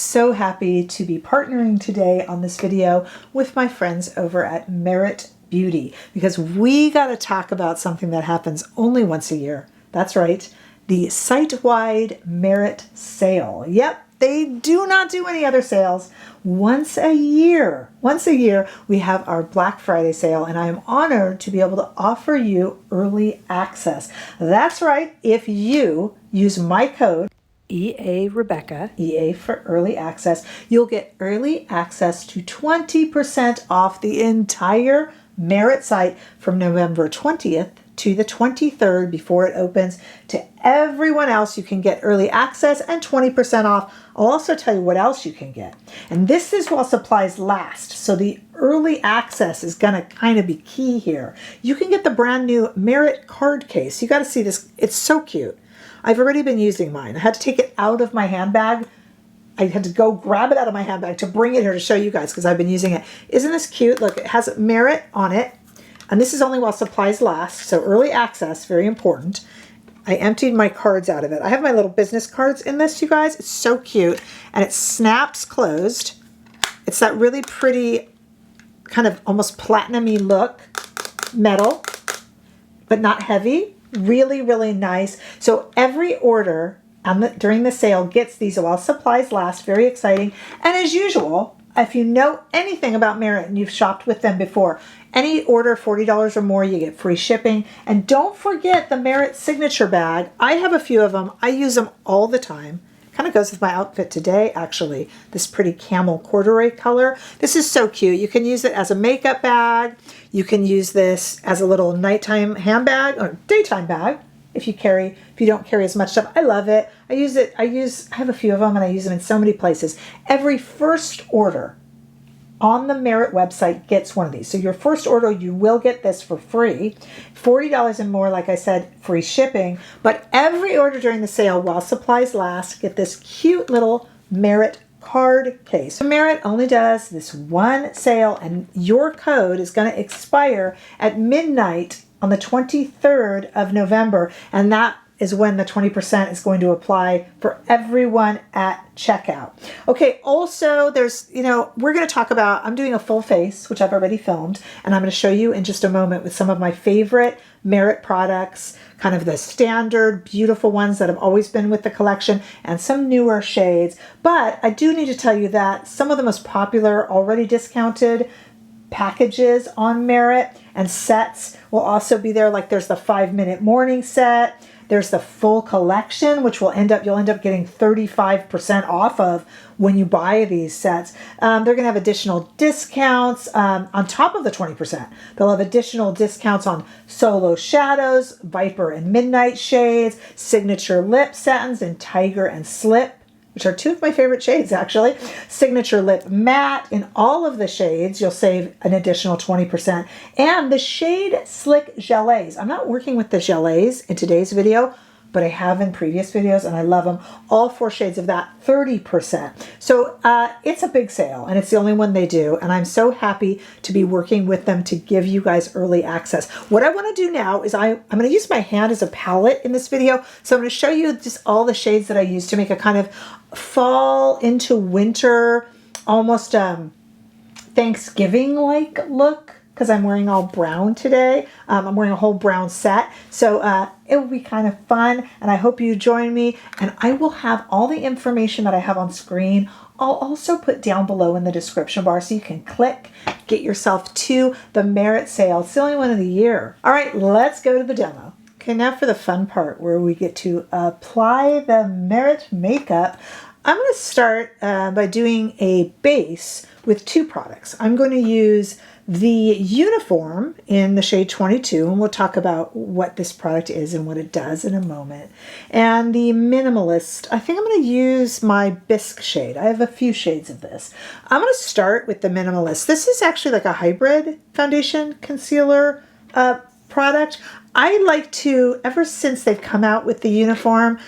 so happy to be partnering today on this video with my friends over at Merit Beauty because we got to talk about something that happens only once a year. That's right, the site-wide Merit sale. Yep, they do not do any other sales. Once a year we have our Black Friday sale, and I am honored to be able to offer you early access. That's right, if you use my code EA Rebecca, EA for early access, you'll get early access to 20% off the entire Merit site from November 20th to the 23rd before it opens. To everyone else, you can get early access and 20% off. I'll also tell you what else you can get. And this is while supplies last. So the early access is gonna kind of be key here. You can get the brand new Merit card case. You gotta see this, it's so cute. I've already been using mine. I had to take it out of my handbag. I had to go grab it out of my handbag to bring it here to show you guys because I've been using it. Isn't this cute? Look, it has Merit on it. And this is only while supplies last. So early access, very important. I emptied my cards out of it. I have my little business cards in this, you guys. It's so cute. And it snaps closed. It's that really pretty kind of almost platinum-y look. Metal, but not heavy. Really, really nice. So every order during the sale gets these while supplies last. Very exciting. And as usual, if you know anything about Merit and you've shopped with them before, any order $40 or more, you get free shipping. And don't forget the Merit signature bag. I have a few of them. I use them all the time. Kind of goes with my outfit today, actually. This pretty camel corduroy color. This is so cute. You can use it as a makeup bag. You can use this as a little nighttime handbag or daytime bag if you don't carry as much stuff. I love it. I have a few of them and I use them in so many places. Every first order on the Merit website gets one of these. So your first order, you will get this for free. $40 and more, like I said, free shipping. But every order during the sale, while supplies last, get this cute little Merit card case. So Merit only does this one sale, and your code is going to expire at midnight on the 23rd of November. And that is when the 20% is going to apply for everyone at checkout. Okay, also there's, we're going to talk about, I'm doing a full face, which I've already filmed, and I'm going to show you in just a moment with some of my favorite Merit products, kind of the standard, beautiful ones that have always been with the collection, and some newer shades. But I do need to tell you that some of the most popular, already discounted packages on Merit and sets will also be there. Like there's the 5-minute morning set. There's the full collection, which you'll end up getting 35% off of when you buy these sets. They're going to have additional discounts on top of the 20%. They'll have additional discounts on Solo Shadows, Viper and Midnight shades, Signature Lip Satins, and Tiger and Slip, which are two of my favorite shades, actually. Signature Lip Matte. In all of the shades, you'll save an additional 20%. And the shade Slick Gelées. I'm not working with the gelées in today's video, but I have in previous videos, and I love them. All 4 shades of that, 30%. So it's a big sale, and it's the only one they do, and I'm so happy to be working with them to give you guys early access. What I want to do now is I'm going to use my hand as a palette in this video, so I'm going to show you just all the shades that I use to make a kind of fall into winter, almost Thanksgiving-like look, because I'm wearing all brown today. I'm wearing a whole brown set. So it will be kind of fun, and I hope you join me. And I will have all the information that I have on screen. I'll also put down below in the description bar so you can click, get yourself to the Merit sale. It's the only one of the year. All right, let's go to the demo. Okay, now for the fun part where we get to apply the Merit makeup. I'm going to start by doing a base with 2 products. I'm going to use the Uniform in the shade 22, and we'll talk about what this product is and what it does in a moment. And the Minimalist, I think I'm going to use my Bisque shade. I have a few shades of this. I'm going to start with the Minimalist. This is actually like a hybrid foundation concealer product. I like to, ever since they've come out with the Uniform,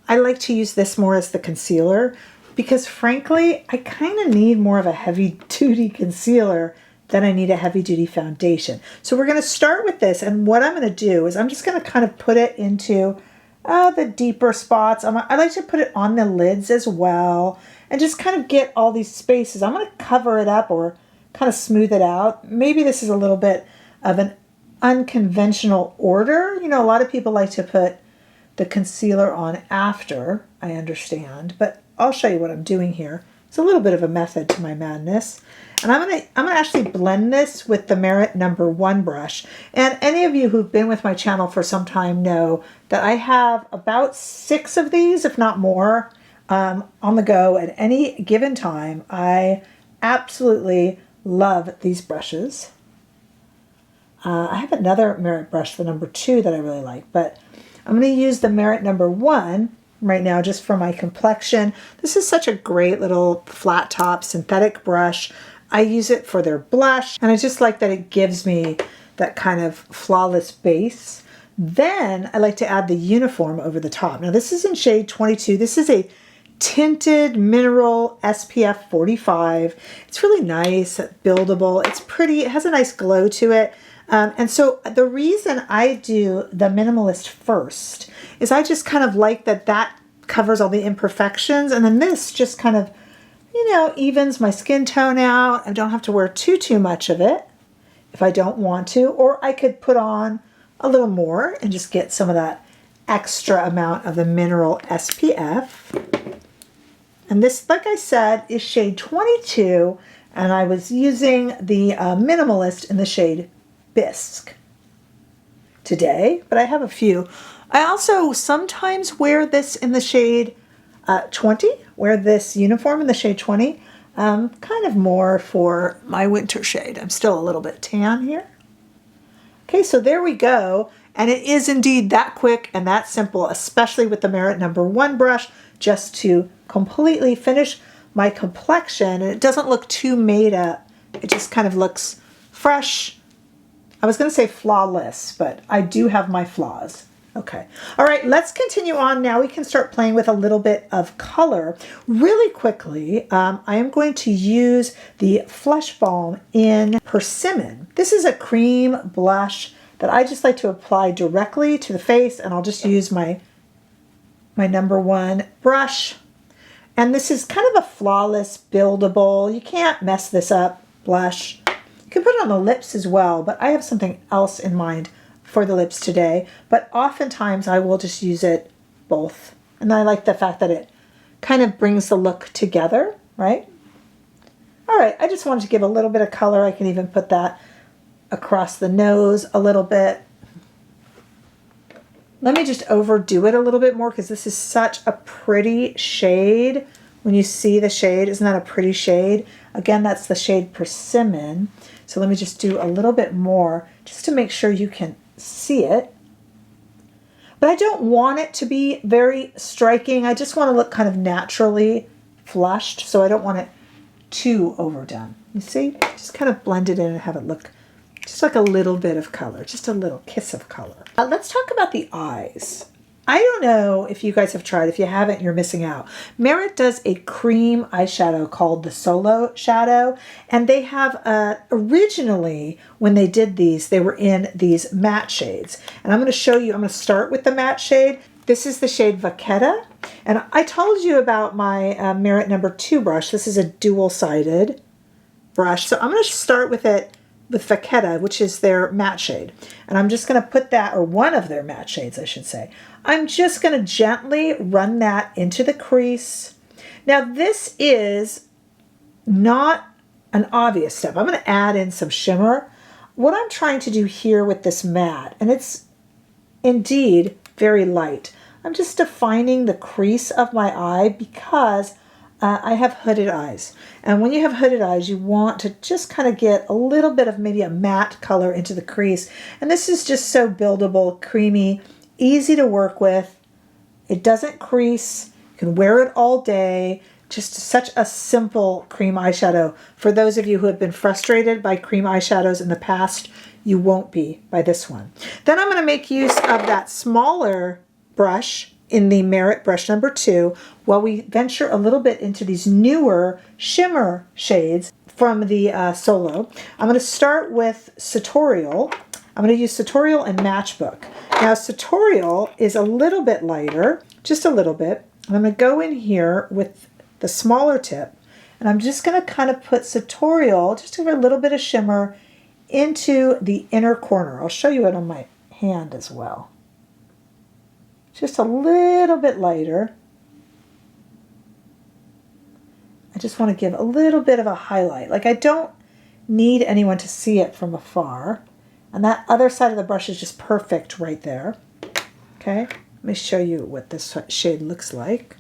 I like to use this more as the concealer because frankly, I kind of need more of a heavy-duty concealer than I need a heavy-duty foundation. So we're going to start with this, and what I'm going to do is I'm just going to kind of put it into the deeper spots. I like to put it on the lids as well, and just kind of get all these spaces. I'm going to cover it up or kind of smooth it out. Maybe this is a little bit of an unconventional order. You know, a lot of people like to put the concealer on after, I understand, but I'll show you what I'm doing here. It's a little bit of a method to my madness. And I'm gonna actually blend this with the Merit No. 1 brush. And any of you who've been with my channel for some time know that I have about 6 of these, if not more, on the go at any given time. I absolutely love these brushes. I have another Merit brush, the No. 2, that I really like, but I'm going to use the Merit No. 1 right now just for my complexion. This is such a great little flat top synthetic brush. I use it for their blush, and I just like that it gives me that kind of flawless base. Then I like to add the uniform over the top. Now this is in shade 22. This is a tinted mineral SPF 45. It's really nice, buildable. It's pretty. It has a nice glow to it. And so the reason I do the minimalist first is I just kind of like that covers all the imperfections, and then this just kind of, you know, evens my skin tone out. I don't have to wear too much of it if I don't want to, or I could put on a little more and just get some of that extra amount of the mineral SPF. And this, like I said, is shade 22, and I was using the minimalist in the shade Bisque today, but I have a few. I also sometimes wear this in the shade 20, wear this uniform in the shade 20, kind of more for my winter shade. I'm still a little bit tan here. Okay, so there we go. And it is indeed that quick and that simple, especially with the Merit No. 1 brush, just to completely finish my complexion. And it doesn't look too made up. It just kind of looks fresh. I was going to say flawless, but I do have my flaws. Okay. All right, let's continue on. Now we can start playing with a little bit of color. Really quickly, I am going to use the Flesh Balm in Persimmon. This is a cream blush that I just like to apply directly to the face, and I'll just use my No. 1 brush. And this is kind of a flawless, buildable, you can't mess this up blush. You can put it on the lips as well, but I have something else in mind for the lips today. But oftentimes I will just use it both. And I like the fact that it kind of brings the look together, right? All right, I just wanted to give a little bit of color. I can even put that across the nose a little bit. Let me just overdo it a little bit more because this is such a pretty shade. When you see the shade, isn't that a pretty shade? Again, that's the shade Persimmon. So let me just do a little bit more just to make sure you can see it. But I don't want it to be very striking. I just want to look kind of naturally flushed, so I don't want it too overdone. You see? Just kind of blend it in and have it look just like a little bit of color, just a little kiss of color. Let's talk about the eyes. I don't know if you guys have tried. If you haven't, you're missing out. Merit does a cream eyeshadow called the Solo Shadow, and they have originally, when they did these, they were in these matte shades. And I'm going to show you, I'm going to start with the matte shade. This is the shade Vachetta, and I told you about my Merit No. 2 brush. This is a dual-sided brush, so I'm going to start with it with Vachetta, which is their matte shade. And I'm just going to put that, or one of their matte shades, I should say. I'm just going to gently run that into the crease. Now, this is not an obvious step. I'm going to add in some shimmer. What I'm trying to do here with this matte, and it's indeed very light, I'm just defining the crease of my eye because I have hooded eyes. And when you have hooded eyes, you want to just kind of get a little bit of maybe a matte color into the crease. And this is just so buildable, creamy, easy to work with. It doesn't crease. You can wear it all day. Just such a simple cream eyeshadow. For those of you who have been frustrated by cream eyeshadows in the past, you won't be by this one. Then I'm going to make use of that smaller brush in the Merit brush No. 2, while we venture a little bit into these newer shimmer shades from the Solo. I'm going to start with Sartorial. I'm going to use Sartorial and Matchbook. Now, Sartorial is a little bit lighter, just a little bit. And I'm going to go in here with the smaller tip. And I'm just going to kind of put sartorial, just to give a little bit of shimmer, into the inner corner. I'll show you it on my hand as well. Just a little bit lighter. I just want to give a little bit of a highlight. Like, I don't need anyone to see it from afar. And that other side of the brush is just perfect right there. Okay, let me show you what this shade looks like.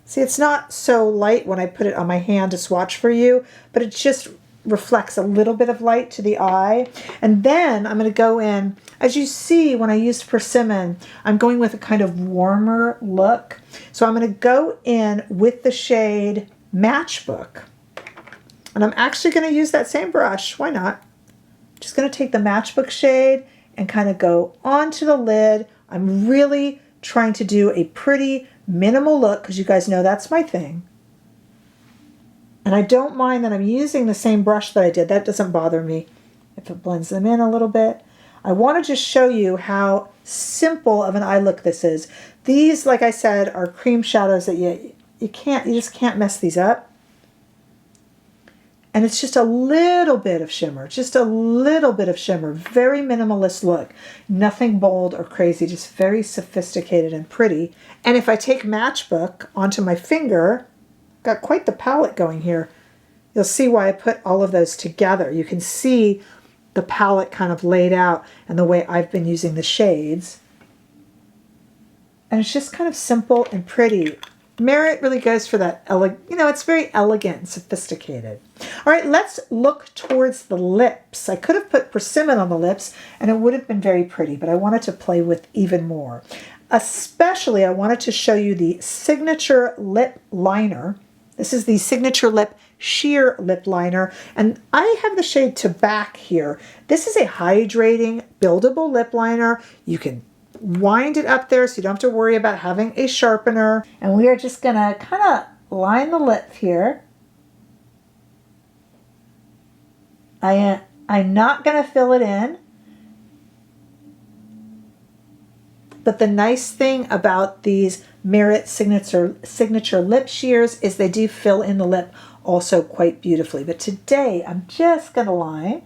See, it's not so light when I put it on my hand to swatch for you, but it just reflects a little bit of light to the eye. And then I'm going to go in, as you see when I used persimmon, I'm going with a kind of warmer look. So I'm going to go in with the shade Matchbook. And I'm actually going to use that same brush. Why not? Just going to take the Matchbook shade and kind of go onto the lid. I'm really trying to do a pretty minimal look because you guys know that's my thing. And I don't mind that I'm using the same brush that I did. That doesn't bother me if it blends them in a little bit. I want to just show you how simple of an eye look this is. These, like I said, are cream shadows that you just can't mess these up. And it's just a little bit of shimmer, just a little bit of shimmer, very minimalist look. Nothing bold or crazy, just very sophisticated and pretty. And if I take Matchbook onto my finger, got quite the palette going here. You'll see why I put all of those together. You can see the palette kind of laid out and the way I've been using the shades. And it's just kind of simple and pretty. Merit really goes for that, it's very elegant and sophisticated. All right, let's look towards the lips. I could have put persimmon on the lips and it would have been very pretty, but I wanted to play with even more. Especially, I wanted to show you the Signature Lip Liner. This is the Signature Lip Sheer Lip Liner, and I have the shade To Back here. This is a hydrating, buildable lip liner. You can wind it up there so you don't have to worry about having a sharpener. And we are just gonna kind of line the lip here. I'm not gonna fill it in. But the nice thing about these Merit Signature Lip Sheers is they do fill in the lip also quite beautifully. But today I'm just gonna line.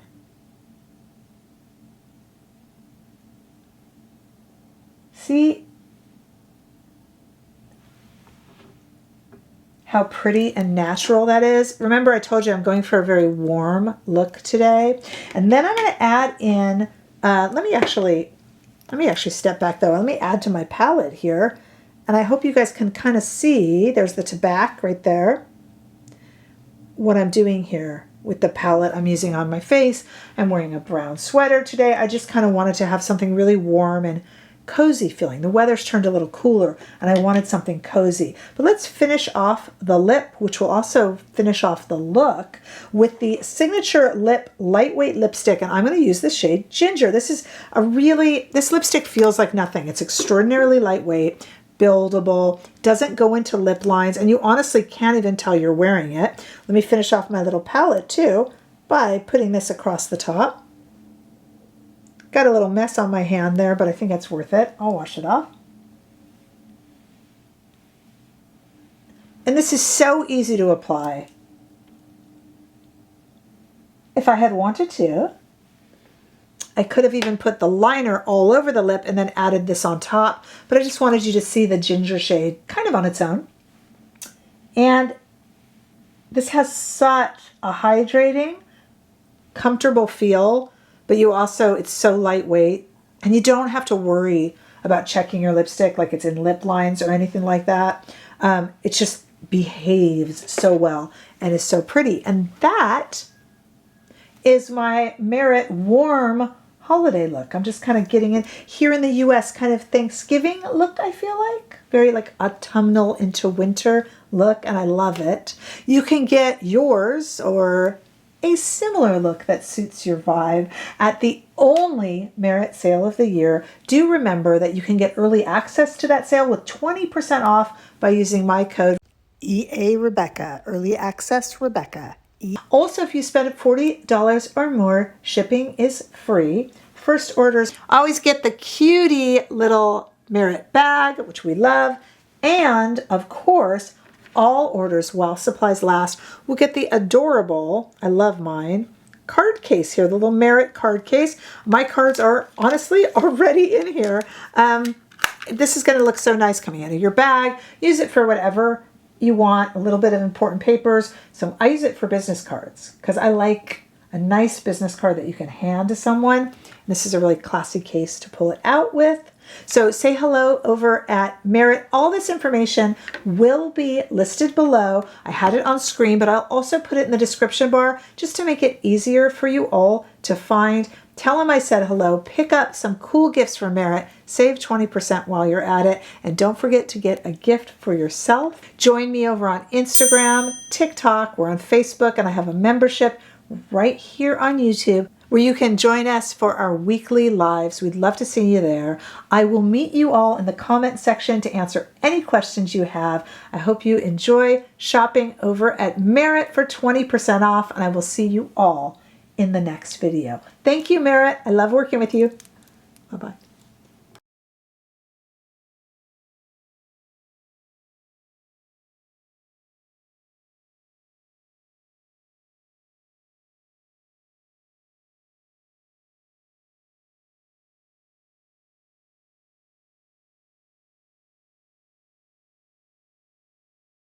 See how pretty and natural that is? Remember, I told you I'm going for a very warm look today. And then I'm going to add in, let me actually step back though. Let me add to my palette here. And I hope you guys can kind of see, there's the To Back right there. What I'm doing here with the palette I'm using on my face. I'm wearing a brown sweater today. I just kind of wanted to have something really warm and cozy feeling. The weather's turned a little cooler and I wanted something cozy. But let's finish off the lip, which will also finish off the look, with the Signature Lip Lightweight Lipstick. And I'm going to use the shade Ginger. This lipstick feels like nothing. It's extraordinarily lightweight, buildable, doesn't go into lip lines, and you honestly can't even tell you're wearing it. Let me finish off my little palette too by putting this across the top. Got a little mess on my hand there, but I think it's worth it. I'll wash it off. And this is so easy to apply. If I had wanted to, I could have even put the liner all over the lip and then added this on top, but I just wanted you to see the ginger shade kind of on its own. And this has such a hydrating, comfortable feel, but it's so lightweight, and you don't have to worry about checking your lipstick like it's in lip lines or anything like that. It just behaves so well and is so pretty. And that is my Merit Warm Holiday look. I'm just kind of getting in here in the US, kind of Thanksgiving look, I feel like. Very like autumnal into winter look, and I love it. You can get yours or a similar look that suits your vibe at the only Merit sale of the year. Do remember that you can get early access to that sale with 20% off by using my code EA Rebecca, Early Access Rebecca. Also, if you spend $40 or more, shipping is free. First orders always get the cutie little Merit bag, which we love, And of course, all orders while supplies last will get the adorable, I love mine, card case here, the little Merit card case. My cards are honestly already in here. This is going to look so nice coming out of your bag. Use it for whatever you want, a little bit of important papers. So I use it for business cards because I like a nice business card that you can hand to someone. This is a really classy case to pull it out with. So say hello over at Merit. All this information will be listed below. I had it on screen, but I'll also put it in the description bar just to make it easier for you all to find. Tell them I said hello. Pick up some cool gifts from Merit. Save 20% while you're at it. And don't forget to get a gift for yourself. Join me over on Instagram, TikTok. We're on Facebook, and I have a membership right here on YouTube where you can join us for our weekly lives. We'd love to see you there. I will meet you all in the comment section to answer any questions you have. I hope you enjoy shopping over at Merit for 20% off, and I will see you all in the next video. Thank you, Merit. I love working with you. Bye-bye.